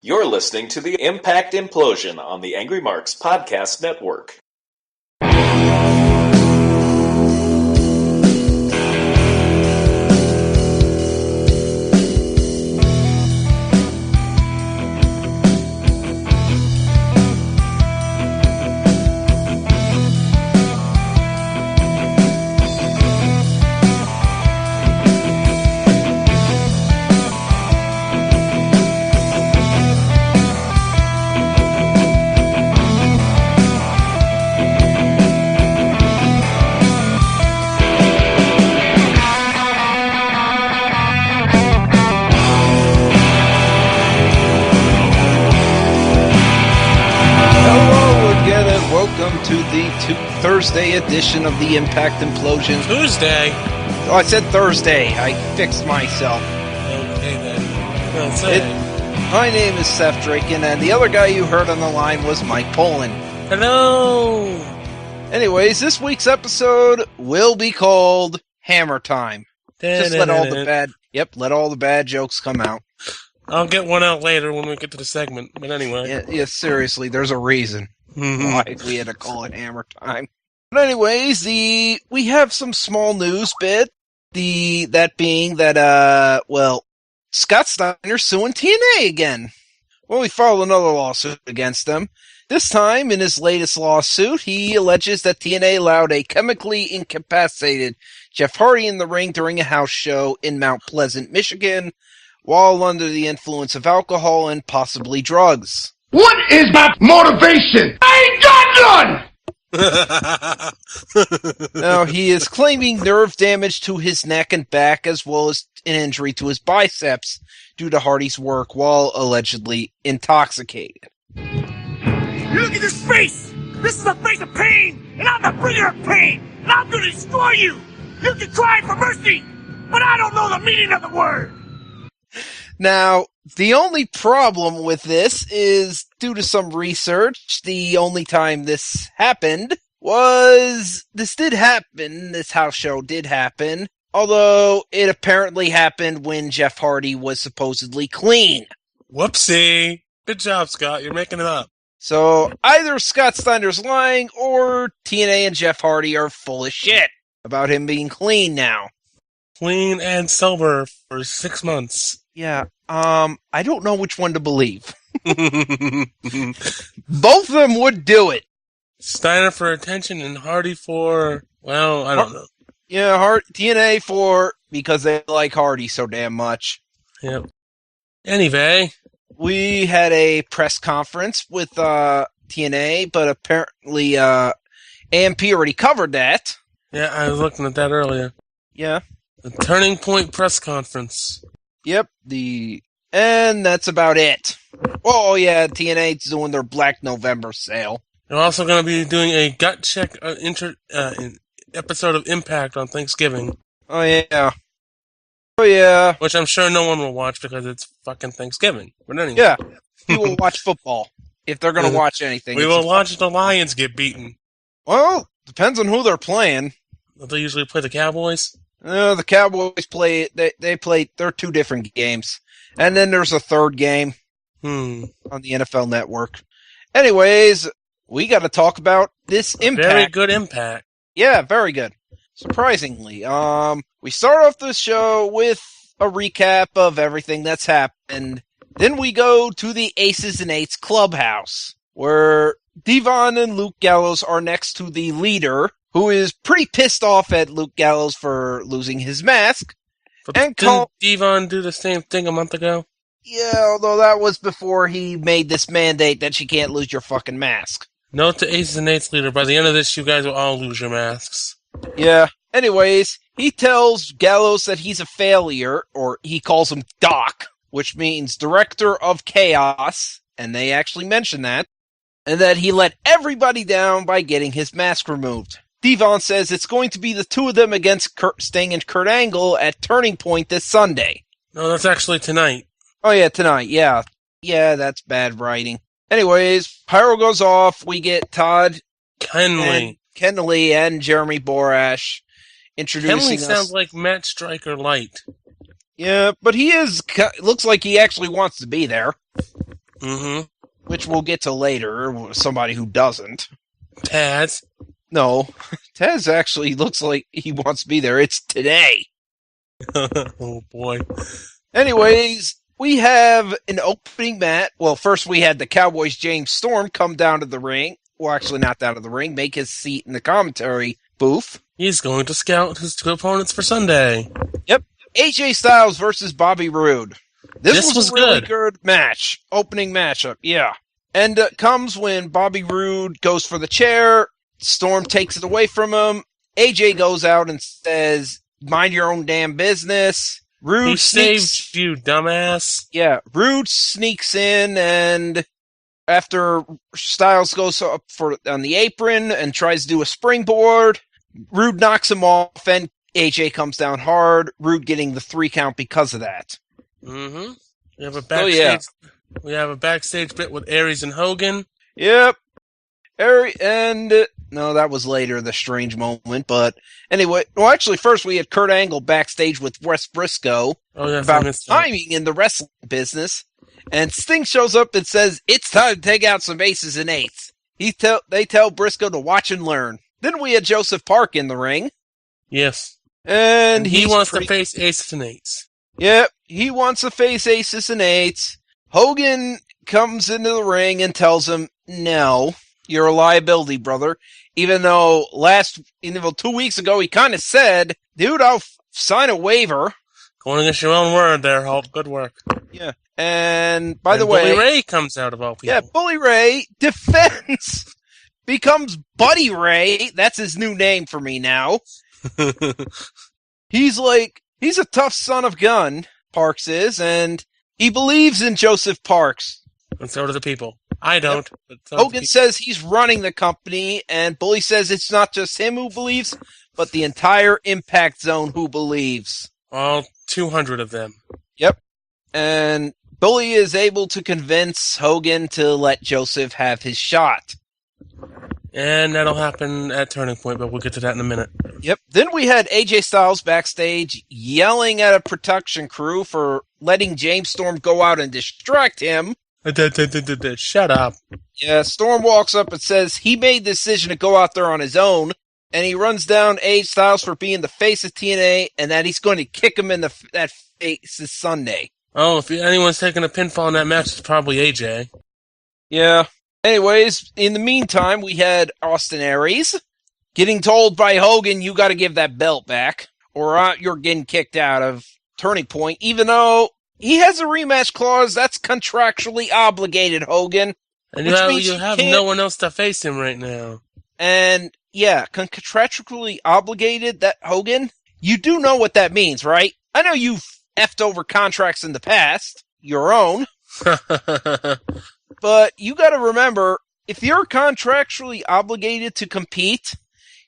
You're listening to the Impact Implosion on the Angry Marks Podcast Network. To the Thursday edition of the Impact Implosion. Tuesday? Oh, I said Thursday. I fixed myself. Okay, then. Well, say it. My name is Seth Draken, and the other guy you heard on the line was Mike Poland. Hello! Anyways, this week's episode will be called Hammer Time. Just let all the bad jokes come out. I'll get one out later when we get to the segment, but anyway. Yeah, seriously, there's a reason why we had to call it Hammer Time. But anyways, we have some small news bit. That being that, Scott Steiner's suing TNA again. Well, we filed another lawsuit against them. This time, in his latest lawsuit, he alleges that TNA allowed a chemically incapacitated Jeff Hardy in the ring during a house show in Mount Pleasant, Michigan, while under the influence of alcohol and possibly drugs. What is my motivation? I ain't got none! Now, he is claiming nerve damage to his neck and back, as well as an injury to his biceps due to Hardy's work while allegedly intoxicated. Look at this face! This is a face of pain, and I'm the bringer of pain, and I'm gonna destroy you! You can cry for mercy, but I don't know the meaning of the word! Now, the only problem with this is, due to some research, the only time this happened was, this house show did happen, although it apparently happened when Jeff Hardy was supposedly clean. Whoopsie. Good job, Scott. You're making it up. So, either Scott Steiner's lying, or TNA and Jeff Hardy are full of shit about him being clean now. Clean and sober for 6 months. Yeah, I don't know which one to believe. Both of them would do it. Steiner for attention and Hardy for, well, I don't know. Yeah, TNA for, because they like Hardy so damn much. Yep. Anyway. We had a press conference with TNA, but apparently AMP already covered that. Yeah, I was looking at that earlier. Yeah. The Turning Point press conference. Yep, and that's about it. Oh yeah, TNA's doing their Black November sale. They're also going to be doing a gut check episode of Impact on Thanksgiving. Oh yeah. Which I'm sure no one will watch because it's fucking Thanksgiving. But anyway. Yeah, people will watch football if they're going to watch anything. We will watch the Lions get beaten. Well, depends on who they're playing. They usually play the Cowboys. The Cowboys play. They play. They're two different games, and then there's a third game on the NFL Network. Anyways, we got to talk about this Impact. Very good Impact. Yeah, very good. Surprisingly, we start off the show with a recap of everything that's happened. Then we go to the Aces and Eights clubhouse, where Devon and Luke Gallows are next to the leader, who is pretty pissed off at Luke Gallows for losing his mask. But didn't Devon do the same thing a month ago? Yeah, although that was before he made this mandate that you can't lose your fucking mask. Note to Aces and Eights leader, by the end of this, you guys will all lose your masks. Yeah. Anyways, he tells Gallows that he's a failure, or he calls him Doc, which means Director of Chaos, and they actually mention that, and that he let everybody down by getting his mask removed. Devon says it's going to be the two of them against Sting and Kurt Angle at Turning Point this Sunday. No, that's actually tonight. Oh yeah, tonight, yeah. Yeah, that's bad writing. Anyways, Pyro goes off, we get Todd Kenley and Jeremy Borash introducing us. Kenley sounds like Matt Stryker light. Yeah, but looks like he actually wants to be there. Mm-hmm. which we'll get to later, somebody who doesn't. Taz. No, Taz actually looks like he wants to be there. It's today. Oh, boy. Anyways, we have an opening match. Well, first we had the Cowboys' James Storm come down to the ring. Well, actually not down to the ring, make his seat in the commentary booth. He's going to scout his two opponents for Sunday. Yep. AJ Styles versus Bobby Roode. This was a really good match. Opening matchup, yeah. And comes when Bobby Roode goes for the chair. Storm takes it away from him. AJ goes out and says, mind your own damn business. Roode He saved you, dumbass. Yeah, Roode sneaks in, and after Styles goes up on the apron and tries to do a springboard, Roode knocks him off, and AJ comes down hard. Roode getting the 3 count because of that. Mm-hmm. We have a backstage. yeah. We have a backstage bit with Aries and Hogan. Yep. No, that was later, the strange moment, but anyway, well, actually, first we had Kurt Angle backstage with Wes Briscoe about timing in the wrestling business, and Sting shows up and says, it's time to take out some aces and eights. They tell Briscoe to watch and learn. Then we had Joseph Park in the ring. Yes. And he wants to face aces and eights. Yep, he wants to face aces and eights. Hogan comes into the ring and tells him, no, you're a liability, brother. Even though 2 weeks ago he kind of said, dude, I'll sign a waiver. Going against your own word there, Hulk. Good work. Yeah. And by the way, Bully Ray comes out of all people. Yeah, Bully Ray defends, becomes Buddy Ray. That's his new name for me now. He's a tough son of gun, Parks is, and he believes in Joseph Parks. And so do the people. I don't. Yep. But so Hogan says he's running the company, and Bully says it's not just him who believes, but the entire Impact Zone who believes. All 200 of them. Yep. And Bully is able to convince Hogan to let Joseph have his shot. And that'll happen at Turning Point, but we'll get to that in a minute. Yep. Then we had AJ Styles backstage yelling at a production crew for letting James Storm go out and distract him. Shut up. Yeah, Storm walks up and says he made the decision to go out there on his own, and he runs down AJ Styles for being the face of TNA, and that he's going to kick him in that face this Sunday. Oh, if anyone's taking a pinfall in that match, it's probably AJ. Yeah. Anyways, in the meantime, we had Austin Aries getting told by Hogan, you got to give that belt back, or you're getting kicked out of Turning Point, even though he has a rematch clause that's contractually obligated, Hogan. And you have no one else to face him right now. And, yeah, contractually obligated, that Hogan, you do know what that means, right? I know you've effed over contracts in the past, your own. But you got to remember, if you're contractually obligated to compete,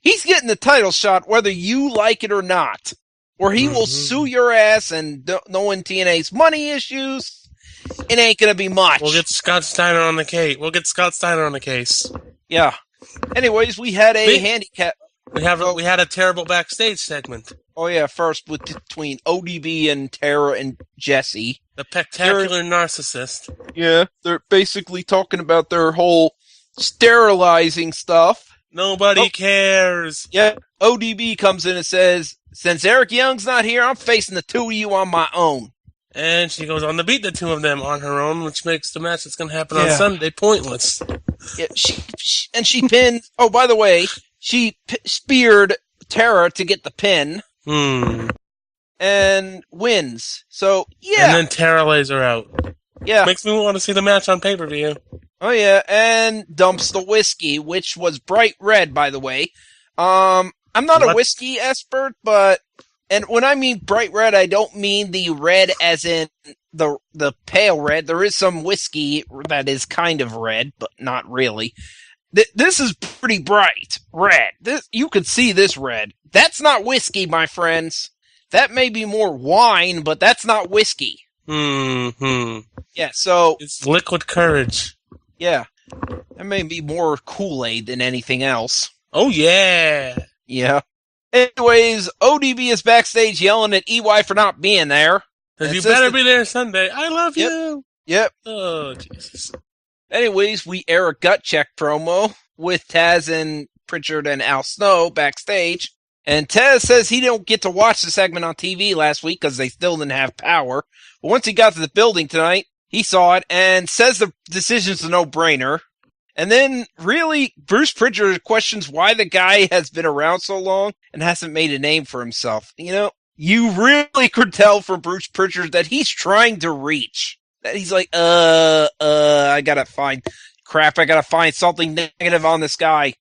he's getting the title shot whether you like it or not. Or he will sue your ass, and knowing TNA's money issues, it ain't going to be much. We'll get Scott Steiner on the case. Yeah. Anyways, we had a handicap. We had a terrible backstage segment. Oh yeah, first between ODB and Tara and Jesse. The spectacular narcissist. Yeah, they're basically talking about their whole sterilizing stuff. Nobody cares. Yeah, ODB comes in and says, since Eric Young's not here, I'm facing the two of you on my own. And she goes on to beat the two of them on her own, which makes the match that's going to happen on Sunday pointless. Yeah, she pinned. Oh, by the way, she speared Tara to get the pin. And wins. So, yeah. And then Tara lays her out. Yeah. Makes me want to see the match on pay-per-view. Oh, yeah. And dumps the whiskey, which was bright red, by the way. I'm not a whiskey expert, but... And when I mean bright red, I don't mean the red as in the pale red. There is some whiskey that is kind of red, but not really. This is pretty bright red. You can see this red. That's not whiskey, my friends. That may be more wine, but that's not whiskey. Yeah, so... It's liquid courage. Yeah. That may be more Kool-Aid than anything else. Oh, yeah! Yeah. Anyways, ODB is backstage yelling at EY for not being there. You better be there Sunday. I love you! Yep. Oh, Jesus. Anyways, we air a gut check promo with Taz and Pritchard and Al Snow backstage. And Taz says he didn't get to watch the segment on TV last week because they still didn't have power. But once he got to the building tonight, he saw it and says the decision's a no-brainer. And then, really, Bruce Pritchard questions why the guy has been around so long and hasn't made a name for himself. You know, you really could tell from Bruce Pritchard that he's trying to reach. That he's like, I gotta find something negative on this guy.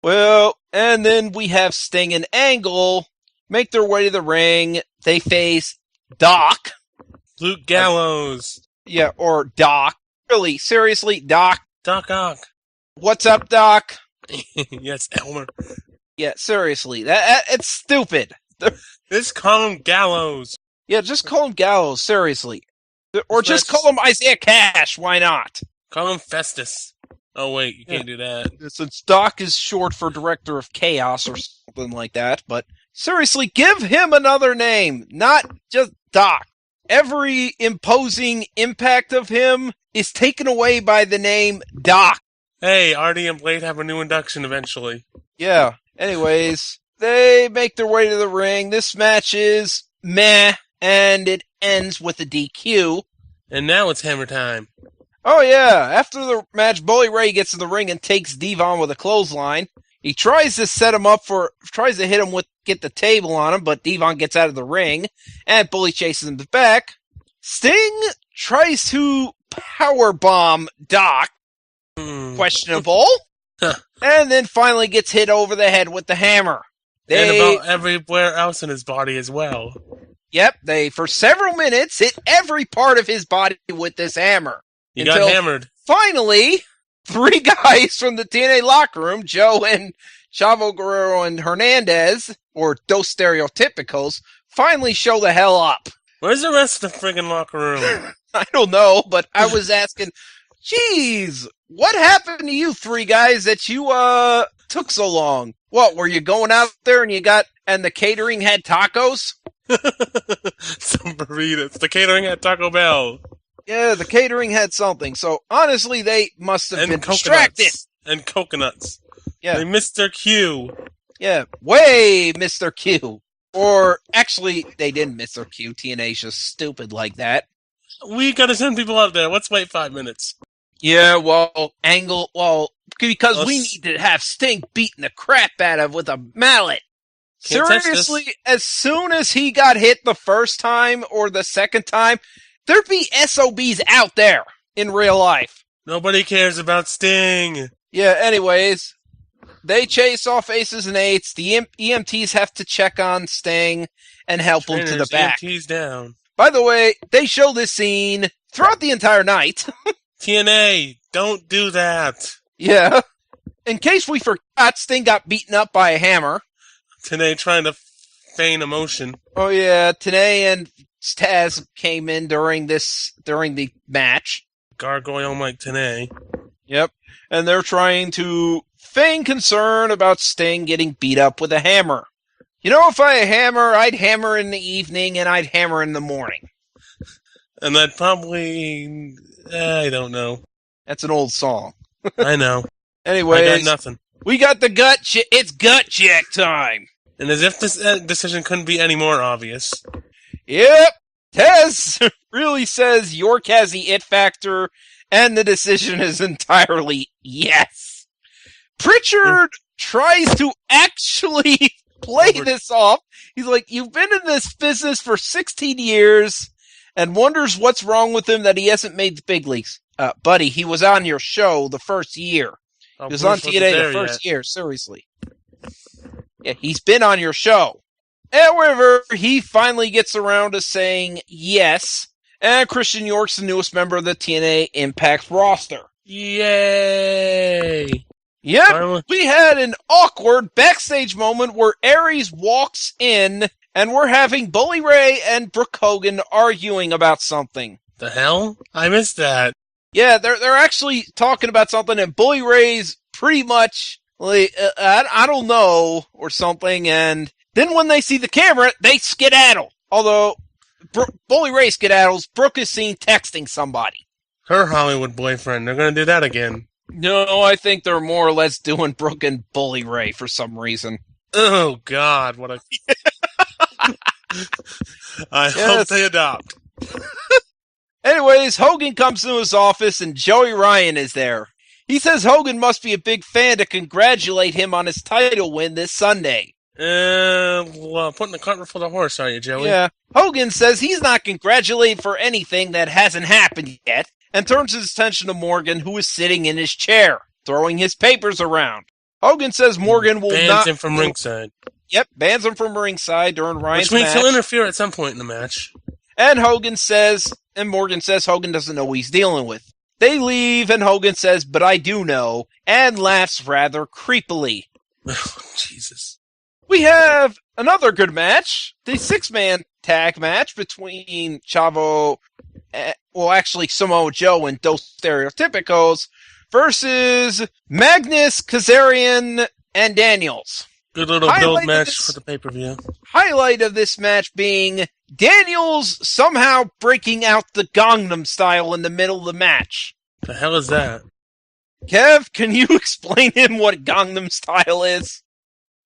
Well, and then we have Sting and Angle make their way to the ring. They face Doc. Luke Gallows. Yeah, or Doc. Really, seriously, Doc. Doc Ock. What's up, Doc? Yes, Elmer. Yeah, seriously, it's stupid. Just call him Gallows. Yeah, just call him Gallows, seriously. Or just call him Isaiah Cash, why not? Call him Festus. Oh, wait, you can't do that. Since Doc is short for Director of Chaos or something like that, but seriously, give him another name, not just Doc. Every imposing impact of him is taken away by the name Doc. Hey, Artie and Blade have a new induction eventually. Yeah, anyways, they make their way to the ring. This match is meh, and it ends with a DQ. And now it's hammer time. Oh yeah, after the match, Bully Ray gets in the ring and takes Devon with a clothesline. He tries to set him up tries to hit him get the table on him, but Devon gets out of the ring, and Bully chases him back. Sting tries to powerbomb Doc. Questionable. And then finally gets hit over the head with the hammer. And about everywhere else in his body as well. Yep, they, for several minutes, hit every part of his body with this hammer. He got hammered. Finally, 3 guys from the TNA locker room, Joe and Chavo Guerrero and Hernandez, or Dos Stereotypicals, finally show the hell up. Where's the rest of the friggin' locker room? I don't know, but I was asking, geez, what happened to you 3 guys that you, took so long? What, were you going out there and the catering had tacos? Some burritos. The catering at Taco Bell. Yeah, the catering had something. So, honestly, they must have been distracted. And coconuts. Yeah. They missed their cue. Yeah, way Mr. Q. Or, actually, they didn't miss their cue. TNA's just stupid like that. We gotta send people out there. Let's wait 5 minutes. Yeah, because we need to have Sting beating the crap out of with a mallet. Seriously, as soon as he got hit the first time or the second time, there'd be SOBs out there in real life. Nobody cares about Sting. Yeah, anyways, they chase off Aces and Eights. The EMTs have to check on Sting and help him to the back. EMTs down. By the way, they show this scene throughout the entire night. TNA, don't do that. Yeah. In case we forgot, Sting got beaten up by a hammer. TNA trying to feign emotion. Oh yeah, Tenay and Taz came in during the match. Gargoyle Mike TNA. Yep. And they're trying to feign concern about Sting getting beat up with a hammer. You know, if I hammer, I'd hammer in the evening and I'd hammer in the morning. And that probably... I don't know. That's an old song. I know. Anyways, I got nothing. We got the gut check. It's gut check time. And as if this decision couldn't be any more obvious. Yep. Taz really says York has the it factor, and the decision is entirely yes. Pritchard tries to actually play this off. He's like, you've been in this business for 16 years and wonders what's wrong with him that he hasn't made the big leagues. Buddy, he was on your show the first year. He was on TNA the first year, seriously. Yeah, he's been on your show. However, he finally gets around to saying yes, and Christian York's the newest member of the TNA Impact roster. Yay! Yep, we had an awkward backstage moment where Aries walks in, and we're having Bully Ray and Brooke Hogan arguing about something. The hell? I missed that. Yeah, they're actually talking about something, and Bully Ray's pretty much like, I don't know, or something, and then when they see the camera, they skedaddle. Although, Bully Ray skedaddles, Brooke is seen texting somebody. her Hollywood boyfriend. They're going to do that again. No, I think they're more or less doing Brooke and Bully Ray for some reason. Oh, God. What a... I hope they adopt. Anyways, Hogan comes to his office and Joey Ryan is there. He says Hogan must be a big fan to congratulate him on his title win this Sunday. Well, putting the cart before the horse, are you, Joey? Yeah. Hogan says he's not congratulated for anything that hasn't happened yet, and turns his attention to Morgan, who is sitting in his chair, throwing his papers around. Hogan says Morgan will bans him from ringside. Yep, bans him from ringside during Ryan's Which means match. he'll interfere at some point in the match. And Morgan says Hogan doesn't know who he's dealing with. They leave, and Hogan says, "But I do know," and laughs rather creepily. Oh, Jesus. We have another good match, the 6-man tag match between Samoa Joe and Dos Stereotypicos versus Magnus, Kazarian, and Daniels. Good little build match for the pay-per-view. Highlight of this match being Daniels somehow breaking out the Gangnam Style in the middle of the match. The hell is that? Kev, can you explain him what Gangnam Style is?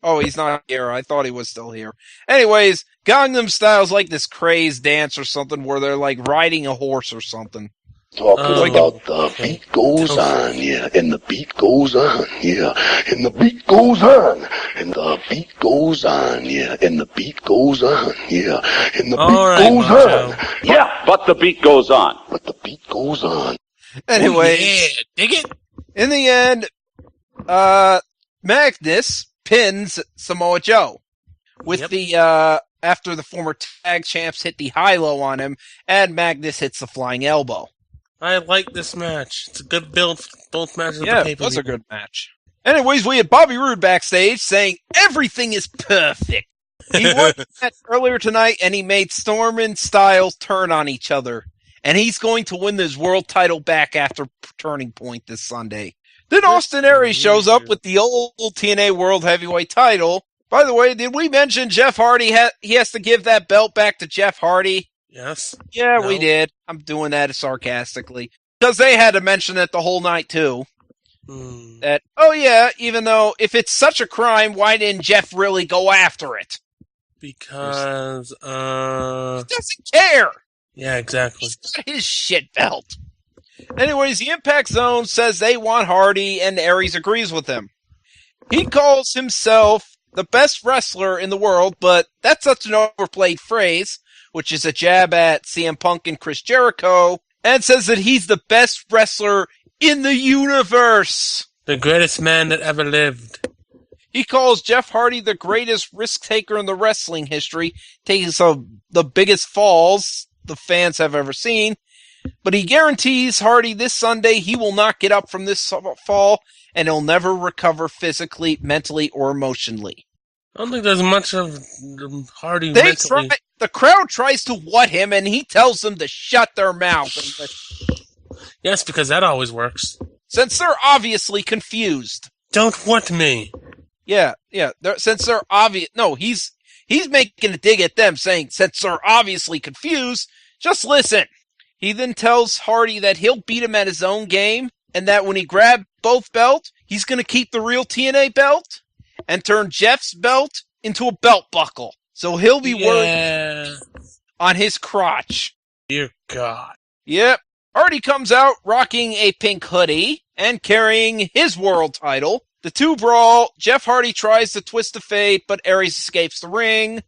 Oh, he's not here. I thought he was still here. Anyways, Gangnam Style's like this craze dance or something where they're like riding a horse or something. Talking about the beat goes on, yeah, and the beat goes on, yeah, and the beat goes on, and the beat goes on, yeah, and the beat goes on, yeah, and the beat goes on. Yeah, but the beat goes on. But the beat goes on. Anyway, yeah, dig it. In the end, Magnus pins Samoa Joe with the after the former tag champs hit the high-low on him, and Magnus hits the flying elbow. I like this match. It's a good build for both matches of the Yeah, pay-per-view. it was a good match. Anyways, we had Bobby Roode backstage saying everything is perfect. He won the match earlier tonight, and he made Storm and Styles turn on each other. And he's going to win his world title back after Turning Point this Sunday. Then Austin Aries shows up with the old TNA World Heavyweight title. By the way, did we mention Jeff Hardy? He has to give that belt back to Jeff Hardy. Yes. Yeah, we did. I'm doing that sarcastically. Because they had to mention it the whole night, too. That, even though if it's such a crime, why didn't Jeff really go after it? Because, he doesn't care! Yeah, exactly. It's not his shit belt. Anyways, the Impact Zone says they want Hardy, and Aries agrees with him. He calls himself the best wrestler in the world, but that's such an overplayed phrase, which is a jab at CM Punk and Chris Jericho, and says that he's the best wrestler in the universe. The greatest man that ever lived. He calls Jeff Hardy the greatest risk taker in the wrestling history, taking some the biggest falls the fans have ever seen. But he guarantees Hardy this Sunday he will not get up from this fall, and he'll never recover physically, mentally, or emotionally. I don't think there's much of Hardy mentally. The crowd tries to what him, and he tells them to shut their mouth. Yes, because that always works. Since they're obviously confused. Don't what me. Yeah. Since they're obvious. No, he's making a dig at them, saying, since they're obviously confused, just listen. He then tells Hardy that he'll beat him at his own game, and that when he grabs both belts, he's going to keep the real TNA belt and turn Jeff's belt into a belt buckle. So he'll be wearing on his crotch. Dear God. Yep. Hardy comes out rocking a pink hoodie and carrying his world title. The two brawl. Jeff Hardy tries to twist the fate, but Aries escapes the ring.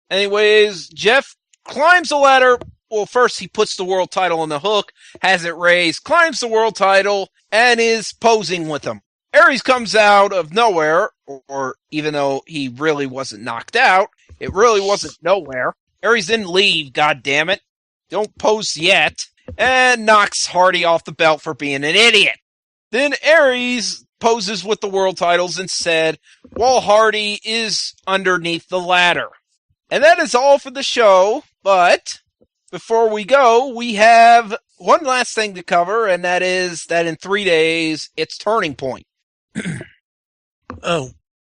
Anyways, Jeff climbs the ladder. Well, first he puts the world title on the hook, has it raised, climbs the world title, and is posing with him. Aries comes out of nowhere, or even though he really wasn't knocked out, it really wasn't nowhere. Aries didn't leave, goddammit. Don't pose yet. And knocks Hardy off the belt for being an idiot. Then Aries poses with the world titles instead, while Hardy is underneath the ladder. And that is all for the show, but before we go, we have one last thing to cover, and that is that in 3 days, it's Turning Point. Oh,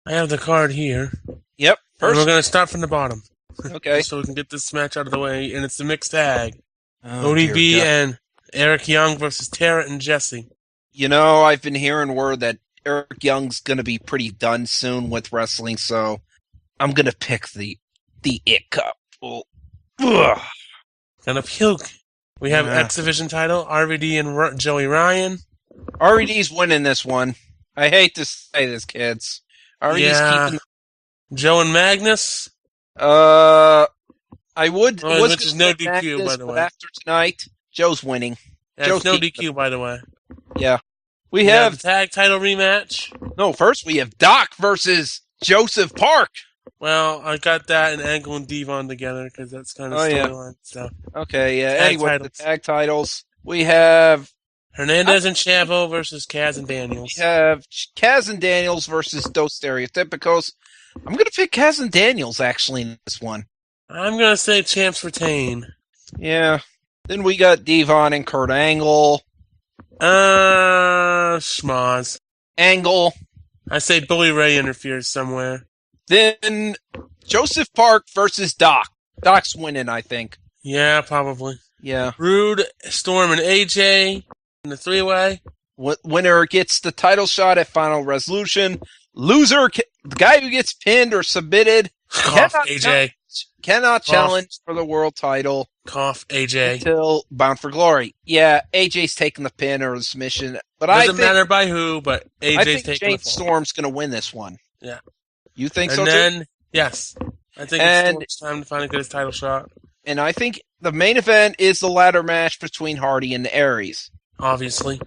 I have the card here. Yep. And we're going to start from the bottom. Okay. So we can get this match out of the way, and it's the mixed tag. Oh, ODB and Eric Young versus Tara and Jesse. You know, I've been hearing word that Eric Young's going to be pretty done soon with wrestling, so I'm going to pick the It Couple. Ugh. Gonna puke. We have X Division title, RVD and Joey Ryan. RVD's winning this one. I hate to say this, kids. RVD's keeping... Joe and Magnus. I would... which is no DQ, Magnus, by the way. But after tonight, Joe's winning. That's no DQ, by the way. Yeah. We have have the tag title rematch. No, first we have Doc versus Joseph Park. Well, I got that and Angle and Devon together because that's kind of storyline stuff. Okay, yeah. Tag Anyway, titles. the tag titles. We have Hernandez and Chavo versus Kaz and Daniels. We have Kaz and Daniels versus Dos Stereotypicos. I'm going to pick Kaz and Daniels, actually, in this one. I'm going to say champs retain. Yeah. Then we got Devon and Kurt Angle. Schmoz. Angle. I say Bully Ray interferes somewhere. Then Joseph Park versus Doc. Doc's winning, I think. Yeah, probably. Yeah. Roode, Storm, and AJ in the three-way. Winner gets the title shot at Final Resolution. Loser, the guy who gets pinned or submitted, cannot challenge for the world title. AJ. Until Bound for Glory. Yeah, AJ's taking the pin or the submission. But Doesn't matter by who, but AJ's I think taking Jane the fall. Storm's going to win this one. Yeah. You think and so, then, too? Yes. I think it's time to finally get his title shot. And I think the main event is the ladder match between Hardy and Aries. Obviously.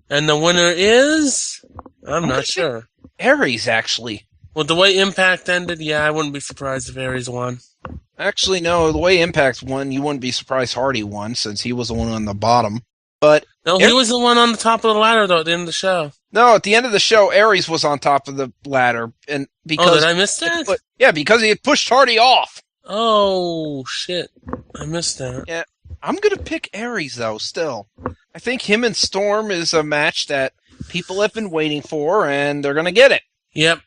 And the winner is... I'm not sure. Aries, actually. Well, the way Impact ended, yeah, I wouldn't be surprised if Aries won. Actually, no, the way Impact won, you wouldn't be surprised Hardy won, since he was the one on the bottom. But no, he was the one on the top of the ladder, though, at the end of the show. No, at the end of the show, Aries was on top of the ladder. And because did I miss that? Because he had pushed Hardy off. Oh, shit. I missed that. Yeah, I'm going to pick Aries, though, still. I think him and Storm is a match that people have been waiting for, and they're going to get it. Yep.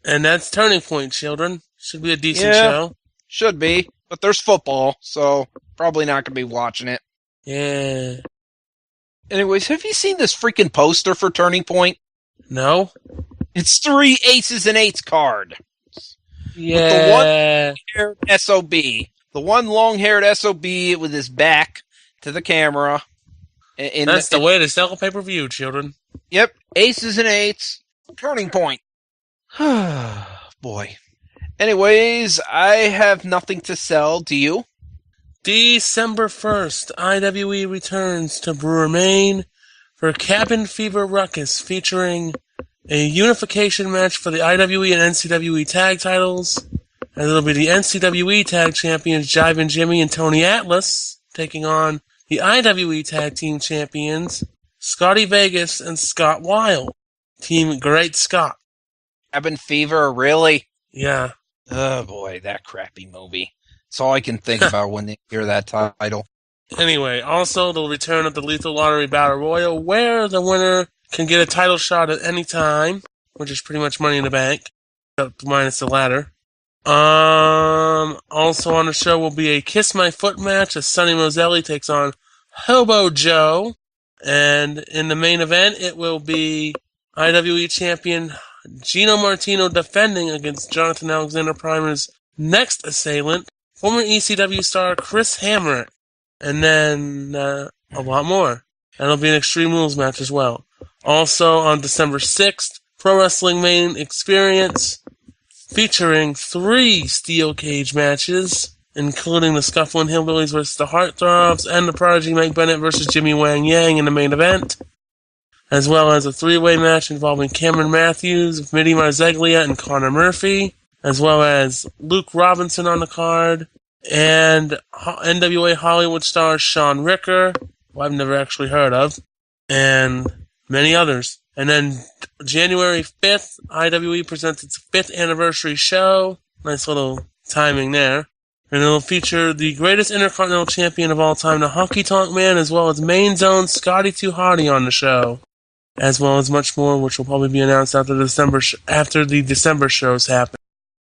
And that's Turning Point, children. Should be a decent show. Should be. But there's football, so probably not going to be watching it. Yeah. Anyways, have you seen this freaking poster for Turning Point? No. It's 3 aces and 8s card. Yeah. With the one long-haired SOB. The one long-haired SOB with his back to the camera. That's the way to sell a pay-per-view, children. Yep. Aces and 8s. Turning Point. Boy. Anyways, I have nothing to sell. Do you? December 1st, IWE returns to Brewer, Maine for Cabin Fever Ruckus, featuring a unification match for the IWE and NCWE tag titles. And it'll be the NCWE tag champions Jivin' Jimmy and Tony Atlas taking on the IWE tag team champions Scotty Vegas and Scott Wilde. Team Great Scott. Cabin Fever, really? Yeah. Oh boy, that crappy movie. That's all I can think about when they hear that title. Anyway, also the return of the Lethal Lottery Battle Royal, where the winner can get a title shot at any time, which is pretty much Money in the Bank, minus the ladder. Also on the show will be a Kiss My Foot match as Sonny Moselli takes on Hobo Joe. And in the main event, it will be IWE champion Gino Martino defending against Jonathan Alexander Primer's next assailant, former ECW star Chris Hamrick. And then a lot more. And it'll be an Extreme Rules match as well. Also on December 6th, Pro Wrestling Main Experience, featuring 3 steel cage matches, including the Scufflin' Hillbillies versus the Heartthrobs and the Prodigy Mike Bennett versus Jimmy Wang Yang in the main event, as well as a 3-way match involving Cameron Matthews, Mitty Marzeglia, and Connor Murphy, as well as Luke Robinson on the card, and NWA Hollywood star Sean Ricker, who I've never actually heard of, and many others. And then January 5th, IWE presents its 5th anniversary show. Nice little timing there. And it'll feature the greatest Intercontinental Champion of all time, the Honky Tonk Man, as well as Main Zone Scotty 2 Hotty on the show. As well as much more, which will probably be announced after the December shows happen.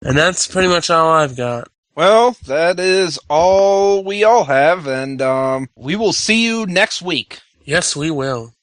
And that's pretty much all I've got. Well, that is all we all have, and we will see you next week. Yes, we will.